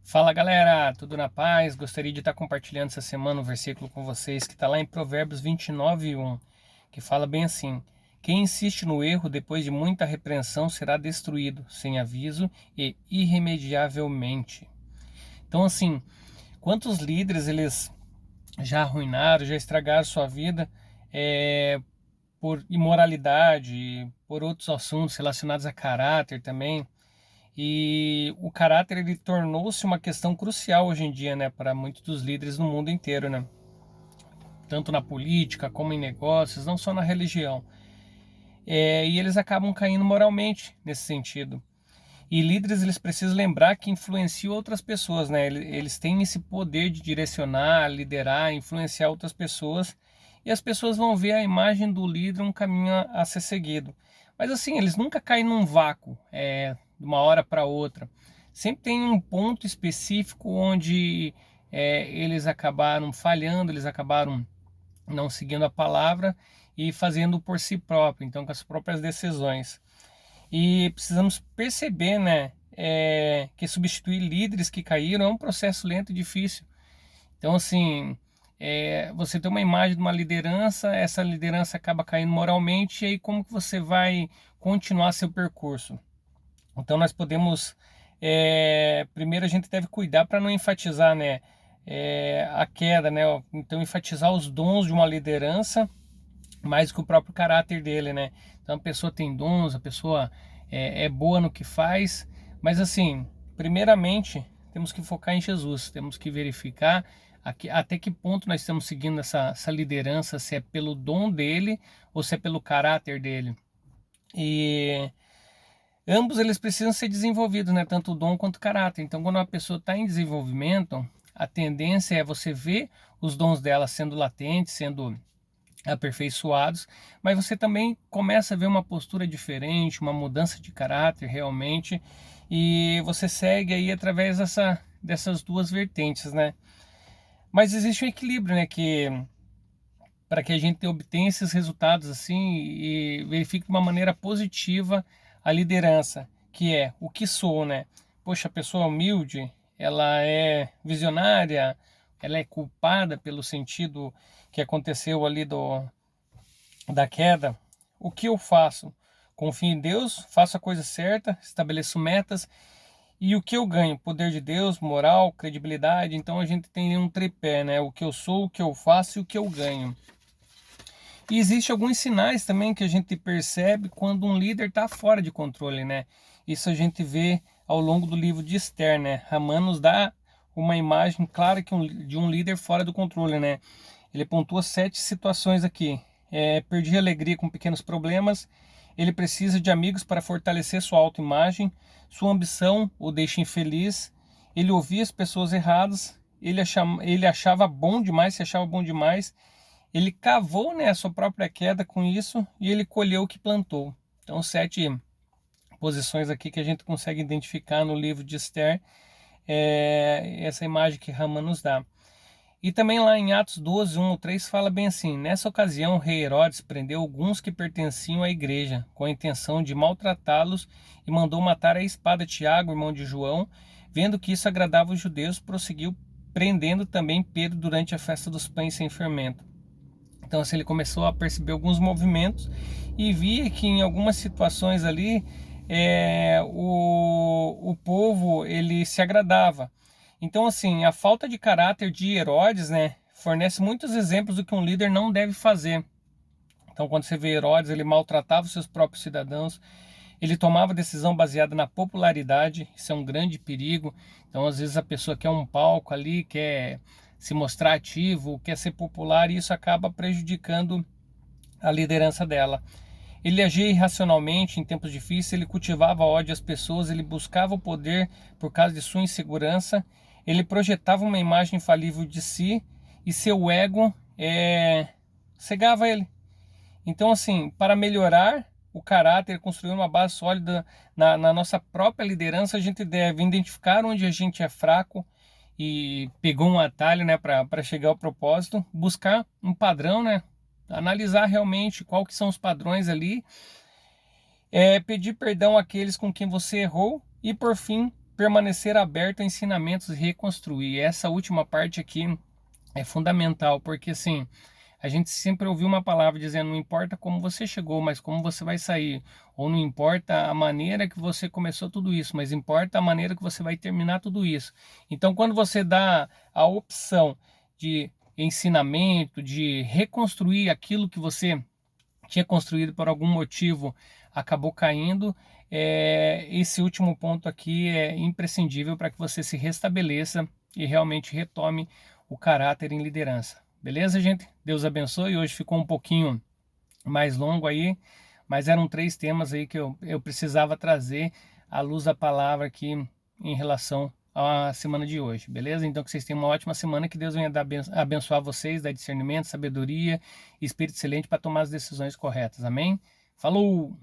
Fala galera, tudo na paz? Gostaria de estar compartilhando essa semana um versículo com vocês que está lá em Provérbios 29:1, que fala bem assim: quem insiste no erro depois de muita repreensão será destruído, sem aviso e irremediavelmente. Então assim, quantos líderes eles já arruinaram, já estragaram sua vida por imoralidade, por outros assuntos relacionados a caráter também. E o caráter ele tornou-se uma questão crucial hoje em dia, né, para muitos dos líderes no mundo inteiro, né? Tanto na política como em negócios, não só na religião. E eles acabam caindo moralmente nesse sentido. E líderes eles precisam lembrar que influenciam outras pessoas, né? Eles têm esse poder de direcionar, liderar, influenciar outras pessoas. E as pessoas vão ver a imagem do líder um caminho a ser seguido. Mas assim, eles nunca caem num vácuo, de uma hora para outra. Sempre tem um ponto específico onde eles acabaram falhando, eles acabaram não seguindo a palavra e fazendo por si próprio, então com as próprias decisões. E precisamos perceber, né, que substituir líderes que caíram é um processo lento e difícil. Então, assim, você tem uma imagem de uma liderança, essa liderança acaba caindo moralmente, e aí como que você vai continuar seu percurso? Então, nós podemos, primeiro a gente deve cuidar para não enfatizar, né, a queda, né? Então, enfatizar os dons de uma liderança mais que o próprio caráter dele, né? Então a pessoa tem dons, a pessoa é boa no que faz, mas assim, primeiramente temos que focar em Jesus, temos que verificar até que ponto nós estamos seguindo essa liderança, se é pelo dom dele ou se é pelo caráter dele. E ambos eles precisam ser desenvolvidos, né? Tanto o dom quanto o caráter. Então, quando uma pessoa está em desenvolvimento, a tendência é você ver os dons dela sendo latentes, sendo aperfeiçoados, mas você também começa a ver uma postura diferente, uma mudança de caráter realmente, e você segue aí através dessas duas vertentes, né? Mas existe um equilíbrio, né? Que para que a gente obtenha esses resultados assim e verifique de uma maneira positiva a liderança, que é o que sou, né? Poxa, a pessoa humilde, ela é visionária, ela é culpada pelo sentido que aconteceu ali da queda. O que eu faço? Confio em Deus, faço a coisa certa, estabeleço metas. E o que eu ganho? Poder de Deus, moral, credibilidade. Então a gente tem um tripé, né? O que eu sou, o que eu faço e o que eu ganho. E existe alguns sinais também que a gente percebe quando um líder está fora de controle, né? Isso a gente vê ao longo do livro de Esther, né? Haman nos dá uma imagem clara de um líder fora do controle, né? Ele pontua 7 situações aqui. Perdi a alegria com pequenos problemas. Ele precisa de amigos para fortalecer sua autoimagem. Sua ambição o deixa infeliz. Ele ouvia as pessoas erradas. Ele achava bom demais, se achava bom demais. Ele cavou, né, a sua própria queda com isso e ele colheu o que plantou. Então, 7 posições aqui que a gente consegue identificar no livro de Esther, essa imagem que Haman nos dá. E também lá em Atos 12, 1 ou 3 fala bem assim: nessa ocasião o rei Herodes prendeu alguns que pertenciam à igreja, com a intenção de maltratá-los, e mandou matar a espada Tiago, irmão de João. Vendo que isso agradava os judeus, prosseguiu prendendo também Pedro durante a festa dos pães sem fermento. Então assim, ele começou a perceber alguns movimentos e via que em algumas situações ali o povo ele se agradava. Então assim, a falta de caráter de Herodes, né, fornece muitos exemplos do que um líder não deve fazer. Então quando você vê Herodes, ele maltratava os seus próprios cidadãos, ele tomava decisão baseada na popularidade, isso é um grande perigo. Então às vezes a pessoa quer um palco ali, quer se mostrar ativo, quer ser popular, e isso acaba prejudicando a liderança dela. Ele agia irracionalmente em tempos difíceis, ele cultivava ódio às pessoas, ele buscava o poder por causa de sua insegurança, ele projetava uma imagem infalível de si e seu ego cegava ele. Então, assim, para melhorar o caráter, construir uma base sólida na nossa própria liderança, a gente deve identificar onde a gente é fraco e pegou um atalho, né, para chegar ao propósito, buscar um padrão, né, analisar realmente qual que são os padrões ali, pedir perdão àqueles com quem você errou e, por fim, permanecer aberto a ensinamentos e reconstruir. E essa última parte aqui é fundamental, porque assim, a gente sempre ouviu uma palavra dizendo, não importa como você chegou, mas como você vai sair. Ou não importa a maneira que você começou tudo isso, mas importa a maneira que você vai terminar tudo isso. Então, quando você dá a opção de ensinamento, de reconstruir aquilo que você tinha construído por algum motivo, acabou caindo, esse último ponto aqui é imprescindível para que você se restabeleça e realmente retome o caráter em liderança. Beleza, gente? Deus abençoe. Hoje ficou um pouquinho mais longo aí, mas eram 3 temas aí que eu precisava trazer à luz da palavra aqui em relação à semana de hoje, beleza? Então que vocês tenham uma ótima semana, que Deus venha abençoar vocês, dar discernimento, sabedoria e espírito excelente para tomar as decisões corretas, amém? Falou!